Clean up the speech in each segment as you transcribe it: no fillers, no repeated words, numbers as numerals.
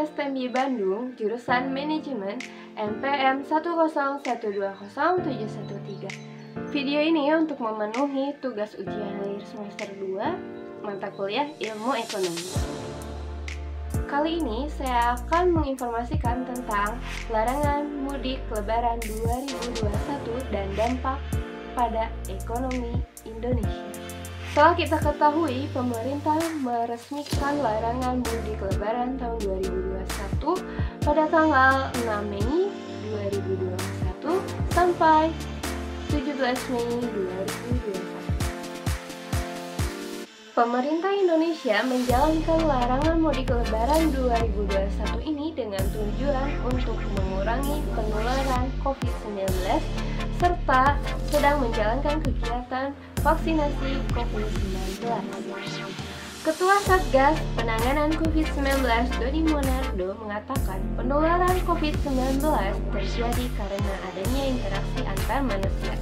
FSTMI Bandung, jurusan Manajemen, NPM 101207113. Video ini untuk memenuhi tugas ujian akhir semester 2, mata kuliah Ilmu Ekonomi. Kali ini saya akan menginformasikan tentang larangan mudik Lebaran 2021 dan dampak pada ekonomi Indonesia. Setelah kita ketahui, pemerintah meresmikan larangan mudik Lebaran tahun 2021 pada tanggal 6 Mei 2021 sampai 17 Mei 2021. Pemerintah Indonesia menjalankan larangan mudik Lebaran 2021 ini dengan tujuan untuk mengurangi penularan COVID-19 serta sedang menjalankan kegiatan vaksinasi COVID-19. Ketua Satgas Penanganan COVID-19 Dodi Monardo mengatakan penularan COVID-19 terjadi karena adanya interaksi antar manusia.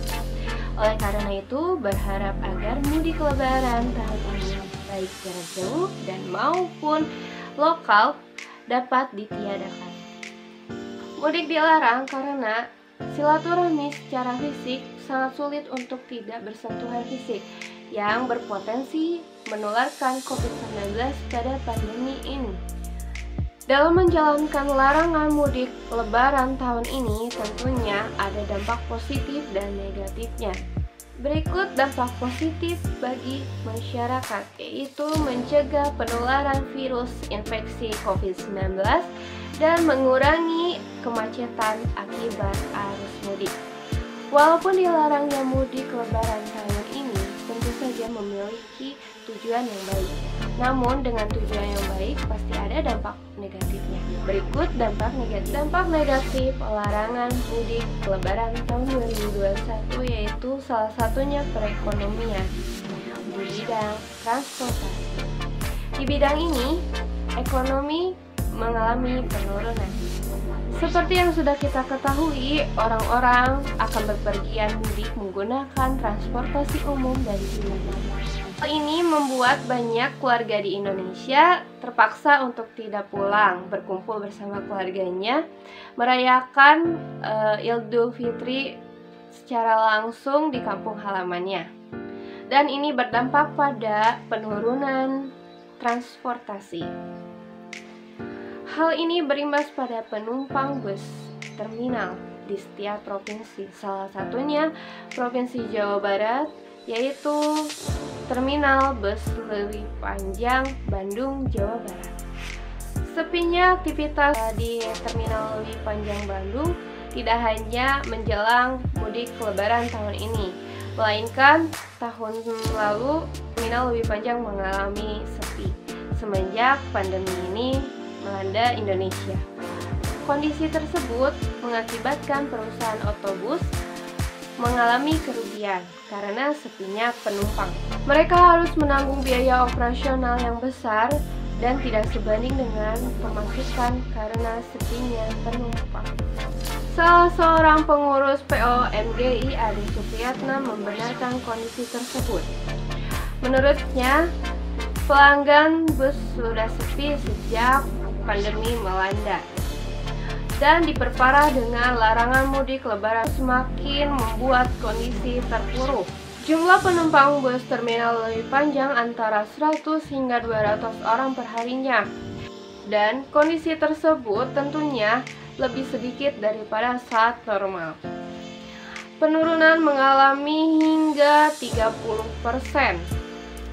Oleh karena itu, berharap agar mudik Lebaran tahun ini baik jarak jauh dan maupun lokal dapat ditiadakan. Mudik dilarang karena silaturahmi secara fisik sangat sulit untuk tidak bersentuhan fisik yang berpotensi menularkan COVID-19 pada pandemi ini. Dalam menjalankan larangan mudik Lebaran tahun ini tentunya ada dampak positif dan negatifnya. Berikut dampak positif bagi masyarakat, yaitu mencegah penularan virus infeksi COVID-19 dan mengurangi kemacetan akibat arus mudik. Walaupun dilarangnya mudik Lebaran tahun ini tentu saja memiliki tujuan yang baik. Namun dengan tujuan yang baik pasti ada dampak negatifnya. Berikut dampak negatif. Dampak negatif larangan mudik Lebaran tahun 2021 yaitu salah satunya perekonomian di bidang transportasi. Di bidang ini, ekonomi mengalami penurunan. Seperti yang sudah kita ketahui, orang-orang akan bepergian mudik menggunakan transportasi umum dan jalanan. Hal ini membuat banyak keluarga di Indonesia terpaksa untuk tidak pulang, berkumpul bersama keluarganya, merayakan Idul Fitri secara langsung di kampung halamannya. Dan ini berdampak pada penurunan transportasi. Hal ini berimbas pada penumpang bus terminal di setiap provinsi, salah satunya Provinsi Jawa Barat, yaitu Terminal Bus Leuwi Panjang, Bandung, Jawa Barat. Sepinya aktivitas di Terminal Leuwi Panjang Bandung tidak hanya menjelang mudik Lebaran tahun ini, melainkan tahun lalu Terminal Leuwi Panjang mengalami sepi semenjak pandemi ini melanda Indonesia. Kondisi tersebut mengakibatkan perusahaan otobus mengalami kerugian karena sepinya penumpang. Mereka harus menanggung biaya operasional yang besar dan tidak sebanding dengan pemasukan karena sepinya penumpang. Salah seorang pengurus PO MGI Ade Supriyatna membenarkan kondisi tersebut. Menurutnya, pelanggan bus sudah sepi sejak pandemi melanda. Dan diperparah dengan larangan mudik Lebaran semakin membuat kondisi terpuruk. Jumlah penumpang bus Terminal Leuwi Panjang antara 100 hingga 200 orang per harinya. Dan kondisi tersebut tentunya lebih sedikit daripada saat normal. Penurunan mengalami hingga 30%.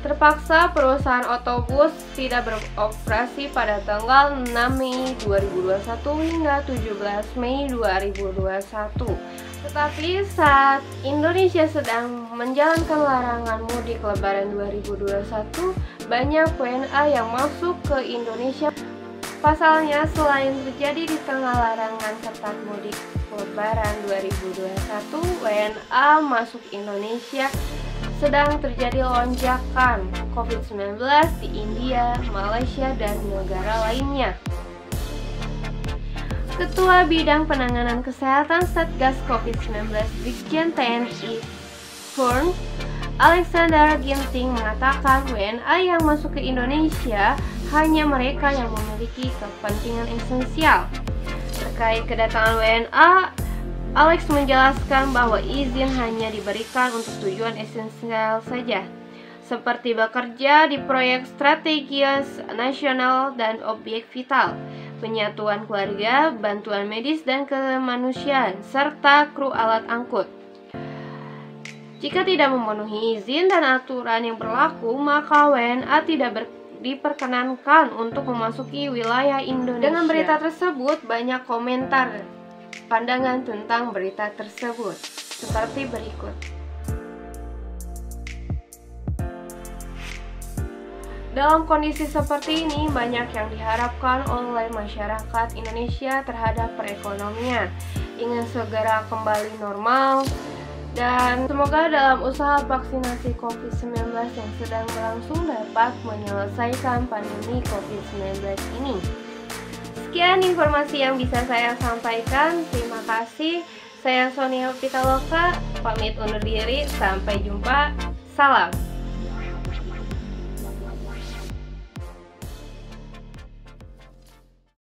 Terpaksa perusahaan otobus tidak beroperasi pada tanggal 6 Mei 2021 hingga 17 Mei 2021. Tetapi saat Indonesia sedang menjalankan larangan mudik Lebaran 2021, banyak WNA yang masuk ke Indonesia. Pasalnya, selain terjadi di tengah larangan ketat mudik Lebaran 2021, WNA masuk Indonesia sedang terjadi lonjakan COVID-19 di India, Malaysia, dan negara lainnya. Ketua Bidang Penanganan Kesehatan Satgas COVID-19 Brigjen TNI Furn Alexander Ginting mengatakan WNA yang masuk ke Indonesia hanya mereka yang memiliki kepentingan esensial. Terkait kedatangan WNA, Alex menjelaskan bahwa izin hanya diberikan untuk tujuan esensial saja, seperti bekerja di proyek strategis nasional dan objek vital, penyatuan keluarga, bantuan medis dan kemanusiaan, serta kru alat angkut. Jika tidak memenuhi izin dan aturan yang berlaku, maka WNA tidak diperkenankan untuk memasuki wilayah Indonesia. Dengan berita tersebut, banyak komentar pandangan tentang berita tersebut seperti berikut. Dalam kondisi seperti ini, banyak yang diharapkan oleh masyarakat Indonesia terhadap perekonomian ingin segera kembali normal, dan semoga dalam usaha vaksinasi COVID-19 yang sedang berlangsung dapat menyelesaikan pandemi COVID-19 ini. Sekian informasi yang bisa saya sampaikan. Terima kasih. Saya Sonia Pitaloka, pamit undur diri. Sampai jumpa. Salam.